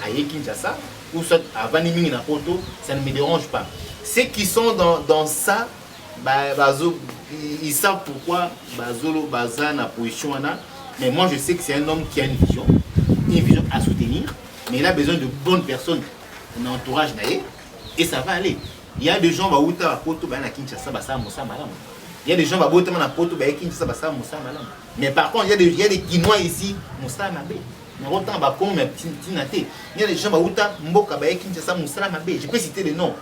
à Kinshasa, ou soit à Vaniming na Poto, ça ne me dérange pas. Ceux qui sont dans ça, ils savent pourquoi Bazolo Baza na position. Mais moi, je sais que c'est un homme qui a une vision à soutenir, mais il a besoin de bonnes personnes dans l'entourage et ça va aller. Il y a des gens qui sont à Poto, Kinshasa, il y a des gens qui sont à Poto, Kinshasa, mais par contre, il y a des Guinois ici, Moussa Mabé. mais autant bah comme il y a des gens bah mboka bah Kinshasa Moussala Mabé, je peux citer les noms,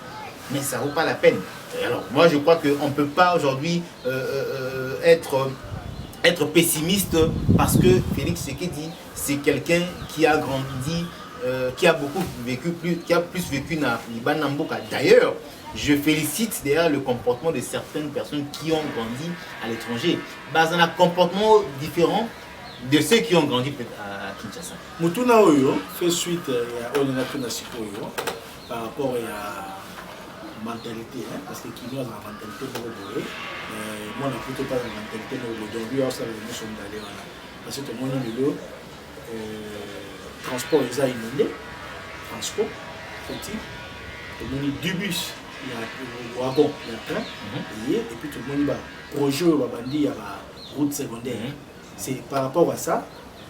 mais ça vaut pas la peine. Et alors moi je crois qu'on peut pas aujourd'hui être pessimiste parce que Félix Tshisekedi c'est quelqu'un qui a grandi, qui a beaucoup vécu, qui a plus vécu dans Liban Mboka. D'ailleurs, je félicite d'ailleurs le comportement de certaines personnes qui ont grandi à l'étranger. Bah, c'est un comportement différent de ceux qui ont grandi à Kinshasa. Mutuna Oyo fait suite à Onenatuna Sikoyo par rapport à la mentalité, hein, parce que qui nous a la mentalité de l'Oboé. Moi, on n'a plutôt pas la mentalité de l'Oboé. Donc, lui, ça, nous sommes allés là. Parce que tout le monde est là. Transport, ils ont inondé. Transport, petit. Tout le monde est du bus. Il y a le wagon, il y a le train, et puis tout le monde va projet, il y a la route secondaire. C'est par rapport à ça,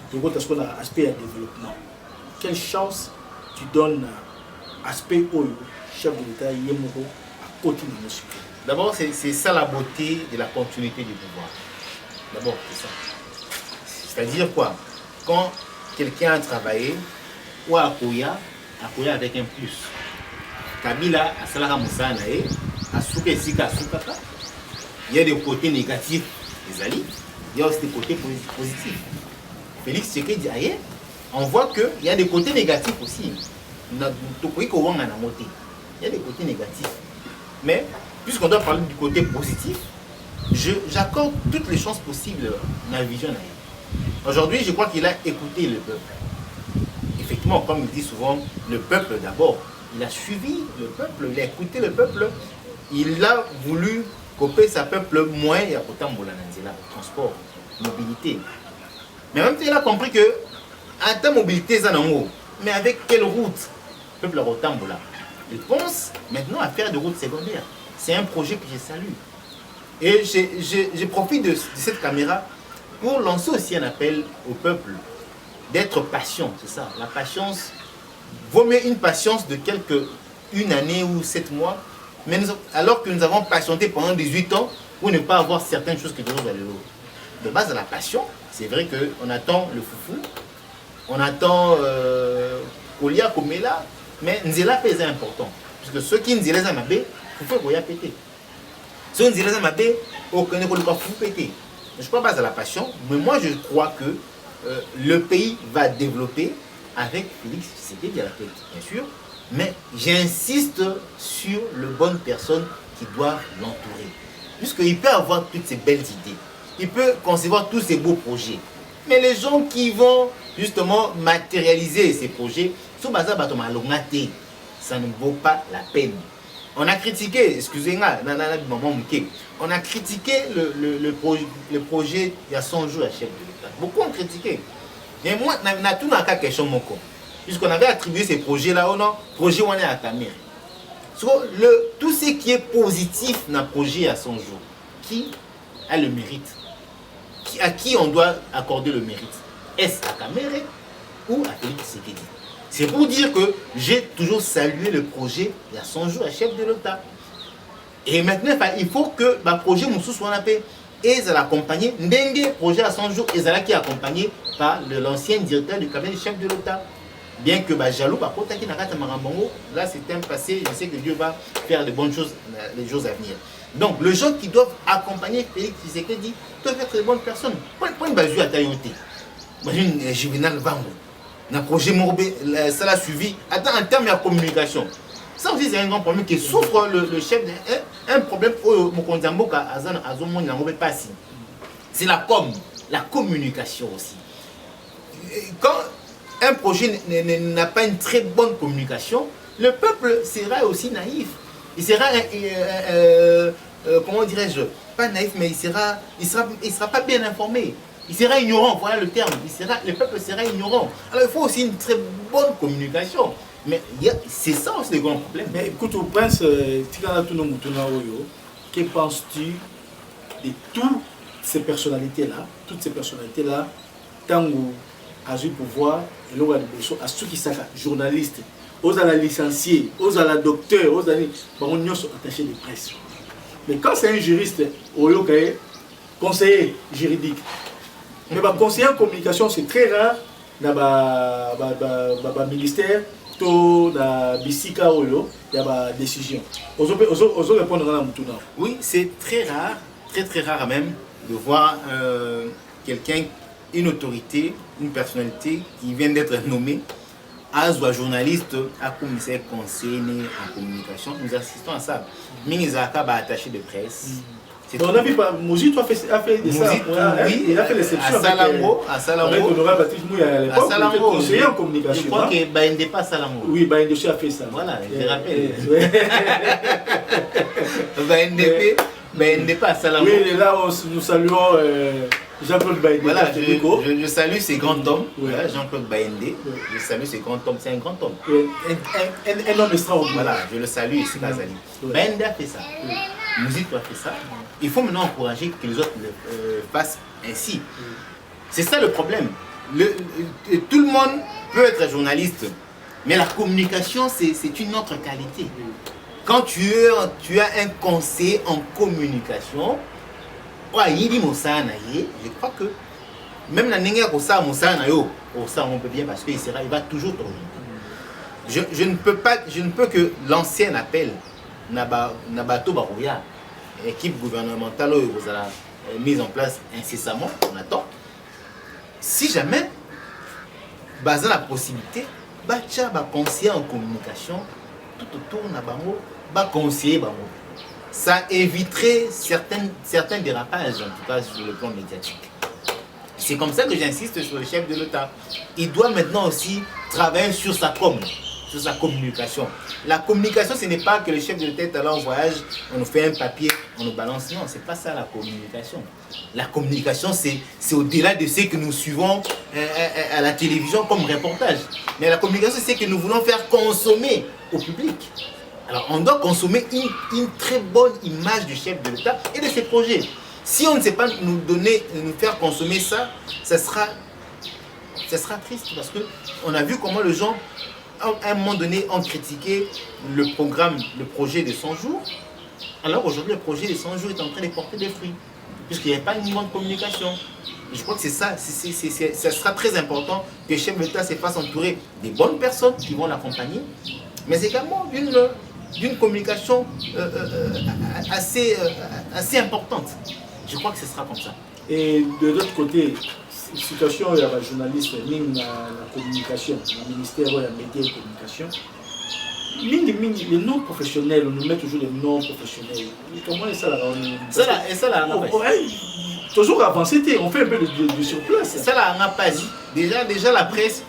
tu vois ce qu'on a aspect à développement. Quelle chance tu donnes à aspect au chef de l'État Yemoko à côté de nos sujets? D'abord, c'est ça la beauté de la continuité du pouvoir. D'abord, c'est ça. C'est-à-dire quoi? Quand quelqu'un a travaillé, ou à Koya avec un plus. Kabila a Salara Moussana a Souké Sika Soukaka. Il y a des côtés négatifs des alliés, il y a aussi des côtés positifs. Félix Tshisekedi dit, on voit qu'il y a des côtés négatifs aussi. Il y a des côtés négatifs. Mais, puisqu'on doit parler du côté positif, j'accorde toutes les chances possibles dans la vision. Aujourd'hui, je crois qu'il a écouté le peuple. Effectivement, comme il dit souvent, le peuple d'abord. Il a suivi le peuple, il a écouté le peuple, il a voulu couper sa peuple moins et à pourtant transport, mobilité. Mais en même temps, il a compris que en termes de mobilité, mais avec quelle route? Le peuple Rotambola. Il pense maintenant à faire des routes secondaires. C'est un projet que je salue. Et je profite de cette caméra pour lancer aussi un appel au peuple d'être patient, c'est ça, la patience. Vaut mieux une patience de une année ou 7 mois, mais alors que nous avons patienté pendant 18 ans pour ne pas avoir certaines choses que nous allons aller. De base, à la passion, c'est vrai qu'on attend le foufou, on attend Kolia, Komela, mais Nzela est important. Puisque ceux qui Nzela Zamabé, foufou Koya pété. Ceux qui Nzela Zamabé, aucun ne peut pas foufou pété. Je ne crois pas à la passion, mais moi je crois que le pays va développer avec Félix Tshisekedi à la tête, bien sûr, mais j'insiste sur les bonnes personnes qui doivent l'entourer. Puisqu'il peut avoir toutes ces belles idées, il peut concevoir tous ces beaux projets, mais les gens qui vont justement matérialiser ces projets, ça ne vaut pas la peine. On a critiqué, excusez-moi, on a critiqué le projet il y a 100 jours à chef de l'État. Beaucoup ont critiqué. Mais moi, on a tout dans la question, puisqu'on avait attribué ces projets-là, projet où on est à Tamer. Tout ce qui est positif dans le projet à 100 jours, qui a le mérite? À qui on doit accorder le mérite? Est-ce à Tamer ou à Félix Tshisekedi? C'est pour dire que j'ai toujours salué le projet il y a 100 jours à chef de l'État. Et maintenant, il faut que le projet Moussou soit appelé. Et ça l'accompagner, Ndenge, projet à 100 jours, et ça qui est accompagné par l'ancien directeur du cabinet du chef de l'État. Bien que Jalou, là c'est un passé, je sais que Dieu va faire de bonnes choses les jours à venir. Donc, les gens qui doivent accompagner Félix Tshisekedi doivent être de bonnes personnes. Pas une bazou à Tayoté. Imagine Juvenal Vango. Un projet Morbé, ça l'a suivi. Attends, en termes de communication. Ça aussi, c'est un grand problème qui souffre le chef. Un problème pour Mokonzamboka, c'est la communication aussi. Quand un projet n'a pas une très bonne communication, le peuple sera aussi naïf. Il sera, comment dirais-je, pas naïf, mais il sera pas bien informé. Il sera ignorant, voilà le terme. Le peuple sera ignorant. Alors il faut aussi une très bonne communication. Mais c'est ça aussi le grand problème. Mais écoute, au prince, que penses-tu de toutes ces personnalités-là, tant où à du pouvoir, et là, à ceux qui sont journalistes, aux à la licenciés, aux à la docteur, aux à la sont attachés de presse. Mais quand c'est un juriste, au conseiller juridique, mais conseiller en communication, c'est très rare le ministère, tout la bisika oyo, il y a des décisions. Oso répondre à la mutuna. Oui, c'est très rare, très rare même, de voir quelqu'un, une autorité, une personnalité qui vient d'être nommée à journaliste, à commissaire conseiller en communication. Nous assistons à ça. Minizaka va attaché de presse. On a vu, Mouzit a fait des ça. Oui, il a fait l'exception. À Salambo. Conseiller en communication. Je crois que Baïndé pas Salambo. Oui, Baïndé a fait ça. Voilà, je te rappelle. Baïndé pas Salambo. Oui, et là, nous saluons Jean-Claude Baïndé. Voilà, je salue ces grands hommes. Voilà, Jean-Claude Baïndé. Je salue ces grands hommes. C'est un grand homme. Un homme extraordinaire. Voilà, je le salue ici, Kazali. Baïndé a fait ça. Mouzit a fait ça. Il faut maintenant encourager que les autres le fassent ainsi. C'est ça le problème. Tout le monde peut être journaliste, mais la communication, c'est une autre qualité. Quand tu as un conseiller en communication, je crois que même la Nenga Kosa Moussana, on peut bien parce qu'il va toujours tourner. Je ne peux que l'ancien appel Nabato Barouya, équipe gouvernementale vous a mise en place incessamment, on attend. Si jamais, basant la possibilité, Bacha va conseiller en communication tout autour de conseiller. Ça éviterait certains dérapages, en tout cas sur le plan médiatique. C'est comme ça que j'insiste sur le chef de l'État. Il doit maintenant aussi travailler sur sa communication. La communication, ce n'est pas que le chef de l'État est allé en voyage, on nous fait un papier, on nous balance. Non, c'est pas ça la communication. La communication, c'est au-delà de ce que nous suivons à la télévision comme reportage. Mais la communication, c'est ce que nous voulons faire consommer au public. Alors, on doit consommer une très bonne image du chef de l'État et de ses projets. Si on ne sait pas nous faire consommer ça, ça sera triste parce qu'on a vu comment les gens, à un moment donné, ont critiqué le projet de 100 jours. Alors aujourd'hui, le projet de 100 jours est en train de porter des fruits, puisqu'il n'y a pas une bonne communication. Je crois que c'est ça, ça sera très important que le chef de l'État se fasse entourer des bonnes personnes qui vont l'accompagner, mais également d'une communication assez importante. Je crois que ce sera comme ça. Et de l'autre côté, situation il y a des journalistes, la communication, le ministère de la média et communication. Les noms professionnels, on nous met toujours les noms professionnels. Comment est-ça là? Toujours avancé, on fait un peu de surplace. C'est ça là, on n'a pas dit. Déjà la presse,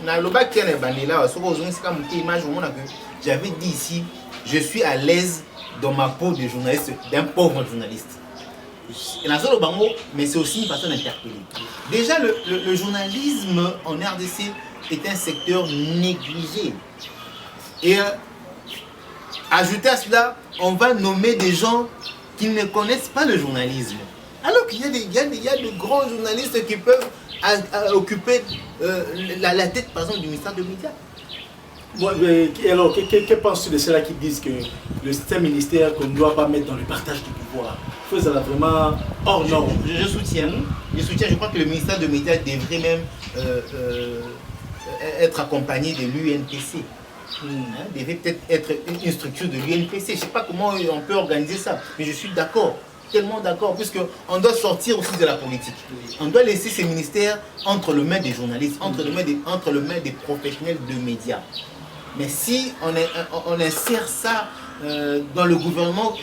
j'avais dit ici, je suis à l'aise dans ma peau de journaliste, d'un pauvre journaliste. Mais c'est aussi une façon d'interpeller. Déjà, le journalisme en RDC est un secteur négligé. Et ajouter à cela, on va nommer des gens qui ne connaissent pas le journalisme. Alors qu'il y a de grands journalistes qui peuvent occuper la tête, par exemple, du ministère de médias. Alors, que penses-tu de ceux-là qui disent que c'est un ministère qu'on ne doit pas mettre dans le partage du pouvoir? Ça va vraiment hors norme. Je soutiens. Je crois que le ministère de médias devrait même être accompagné de l'UNPC. Devrait peut-être être une structure de l'UNPC. Je ne sais pas comment on peut organiser ça, mais je suis d'accord. Tellement d'accord, puisqu'on doit sortir aussi de la politique. On doit laisser ces ministères entre les mains des journalistes, entre les mains des professionnels de médias. Mais si on insère ça dans le gouvernement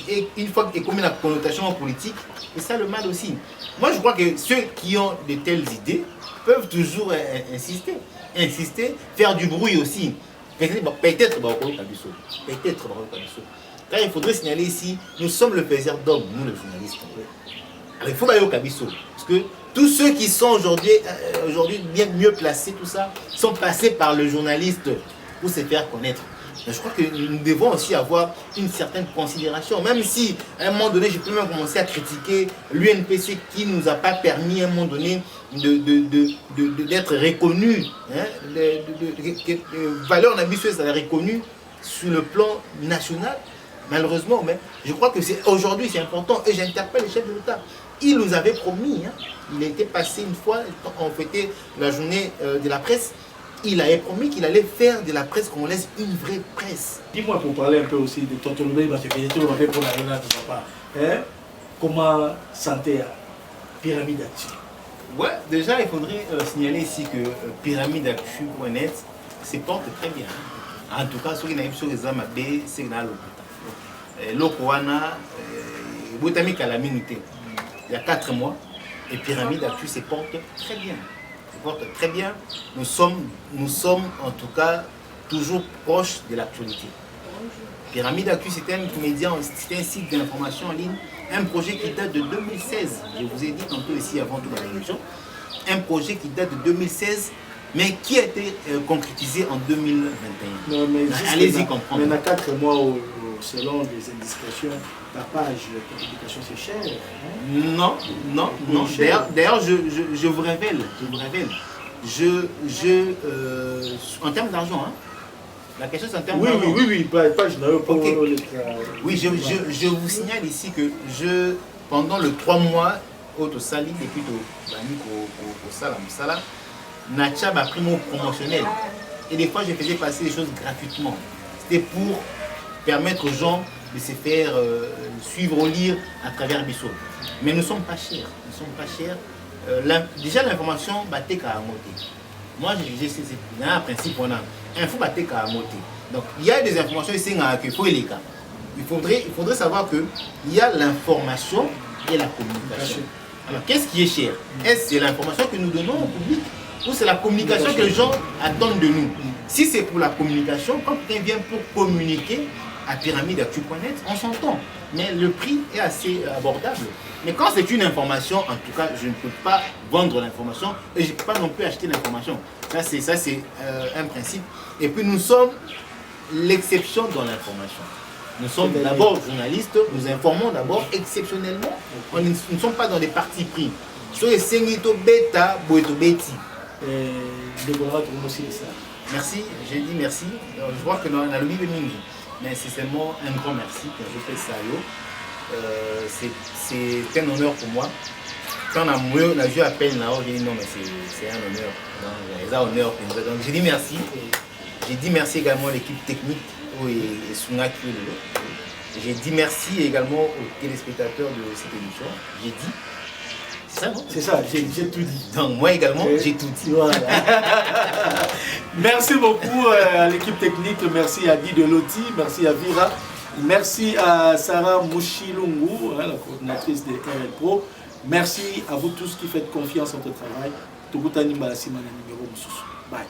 et une fois qu'il y a comme une connotation politique, c'est ça le mal aussi. Moi je crois que ceux qui ont de telles idées peuvent toujours insister, faire du bruit aussi. Peut-être. Là, il faudrait signaler ici, nous sommes le plaisir d'hommes, nous les journalistes. Alors il faut aller au Kabiso. Parce que tous ceux qui sont aujourd'hui bien mieux placés, tout ça, sont passés par le journaliste pour se faire connaître. Mais je crois que nous devons aussi avoir une certaine considération. Même si, à un moment donné, je peux même commencer à critiquer l'UNPC qui ne nous a pas permis, à un moment donné, d'être reconnus. Valeur ambitieuse, elle est reconnue sur le plan national. malheureusement, mais je crois que aujourd'hui c'est important et j'interpelle les chefs de l'État. Il nous avait promis, hein, il était passé une fois, on fêtait la journée de la presse, il avait promis qu'il allait faire de la presse congolaise une vraie presse. Dis-moi pour parler un peu aussi de Tonton Loubeli, parce que j'ai toujours fait pour la relance de papa. Hein? Comment santé Pyramide Actu? Ouais, déjà il faudrait signaler ici que pyramideactu.net se porte très bien. En tout cas, ceux qui n'ont pas les armes, c'est dans l'hôpital. L'Okwana, Boutami Kalaminité, il y a 4 mois, et Pyramide Actu se porte très bien. Se porte très bien. Nous sommes en tout cas toujours proches de l'actualité. Pyramide Actu, c'est un média, c'est un site d'information en ligne, un projet qui date de 2016. Je vous ai dit tantôt ici avant tout dans l'émission, un projet qui date de 2016, mais qui a été concrétisé en 2021. Non, mais allez-y comprendre. Mais dans 4 mois, selon les indiscrétions, la page de publication c'est cher. Hein? Non. D'ailleurs, je vous révèle. En termes d'argent, hein, la question c'est en termes d'argent. Oui, page okay. Oui, je vous signale ici que pendant le 3 mois, au Sali, depuis au Sala, Natchab a pris mon promotionnel. Et des fois, je faisais passer des choses gratuitement. C'était pour permettre aux gens de se faire suivre ou lire à travers Bissot. Mais nous ne sommes pas chers. Déjà, l'information, batte à monter. Moi, c'est un principe, on a info batte à monter. Donc, il y a des informations ici qu'il faut les cas. Il faudrait savoir qu'il y a l'information et la communication. Alors, qu'est-ce qui est cher? Est-ce que c'est l'information que nous donnons au public ou c'est la communication que les gens attendent de nous? Si c'est pour la communication, quand quelqu'un vient pour communiquer à pyramideactu.net, on s'entend. Mais le prix est assez abordable. Mais quand c'est une information, en tout cas, je ne peux pas vendre l'information et je ne peux pas non plus acheter l'information. Ça, c'est un principe. Et puis, nous sommes l'exception dans l'information. Nous sommes d'abord journalistes, nous informons d'abord exceptionnellement. Nous ne sommes pas dans des partis pris. Merci, j'ai dit merci. Je vois que dans la lobby de Mingi, mais c'est seulement un grand merci que je fais ça. C'est un honneur pour moi. Quand on a vu à peine là-haut, j'ai dit non, mais c'est un honneur. C'est un honneur pour nous. Donc j'ai dit merci. J'ai dit merci également à l'équipe technique et Sunaki. J'ai dit merci également aux téléspectateurs de cette émission. J'ai dit. C'est ça, non? C'est ça, j'ai tout dit. Donc moi également, j'ai tout dit. Voilà. Merci beaucoup à l'équipe technique, merci à Guy Deloti, merci à Vira, merci à Sarah Mouchilungu, la coordinatrice de RL Pro. Merci à vous tous qui faites confiance en notre travail. Tobutani Malasimana numéro. Bye.